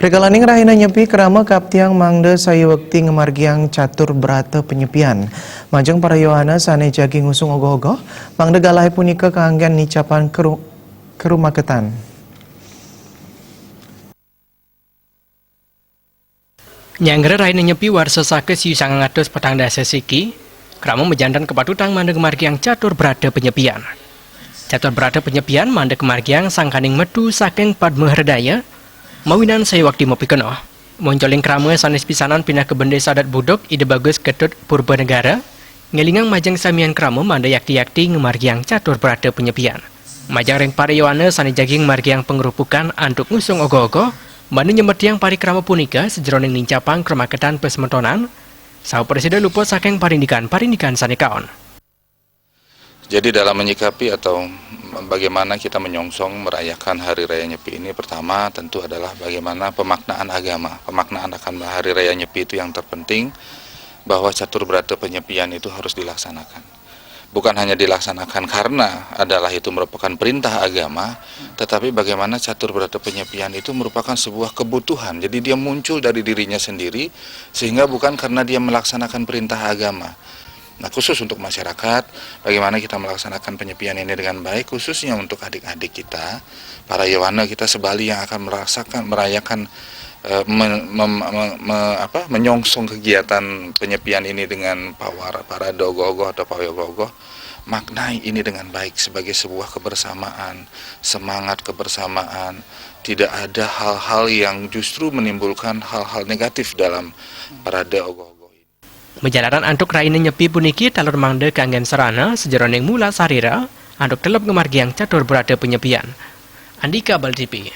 Regalaning rahina nyepi kerama kaptiang mangde sayu wekti ngemargiang catur berata penyepian. Majeng para Yohana sane jagi ngusung ogoh-ogoh, mangde galai punika keanggan nicapan kerumaketan. Nyanggere rahina nyepi warsa sake siu sangang atus petang dasa siki, kerama mejandan kepatutang mande kemargiang catur berata penyepian. Catur berata penyepian mande kemargiang sangkaning metu saking Padma Herdaya, mawinan saya waktu mopi kenoh. Moncoling krama sanes pisanan pindah ke bende sadat budok ide bagus ketut purba negara. Ngelingang majang samian krama manda yakti-yakti ngemargiang catur berata penyepian. Majang ring pare yoane sane jaging margiang pengerupukan antuk ngusung ogo-ogo. Manda nyemetiang pari krama punika sejeroning nincapang kremaketan pesmentonan. Sau presiden lupa saking parindikan sane kaon. Jadi dalam menyikapi atau bagaimana kita menyongsong merayakan Hari Raya Nyepi ini, pertama tentu adalah bagaimana pemaknaan agama. Pemaknaan akan Hari Raya Nyepi itu yang terpenting, bahwa catur berata penyepian itu harus dilaksanakan. Bukan hanya dilaksanakan karena adalah itu merupakan perintah agama, tetapi bagaimana catur berata penyepian itu merupakan sebuah kebutuhan. Jadi dia muncul dari dirinya sendiri, sehingga bukan karena dia melaksanakan perintah agama. Nah, khusus untuk masyarakat, bagaimana kita melaksanakan penyepian ini dengan baik, khususnya untuk adik-adik kita, para Yohana kita sebali yang akan merayakan, menyongsong kegiatan penyepian ini dengan para ogoh-ogoh atau pawe-ogoh-ogoh, maknai ini dengan baik sebagai sebuah kebersamaan, semangat kebersamaan. Tidak ada hal-hal yang justru menimbulkan hal-hal negatif dalam parade ogoh-ogoh. Menjalaran antuk raine nyepi puniki talur mangde kanggen serana sejeroning mula sarira antuk telep ngemargiang catur berata penyepian. Andika Baltipi.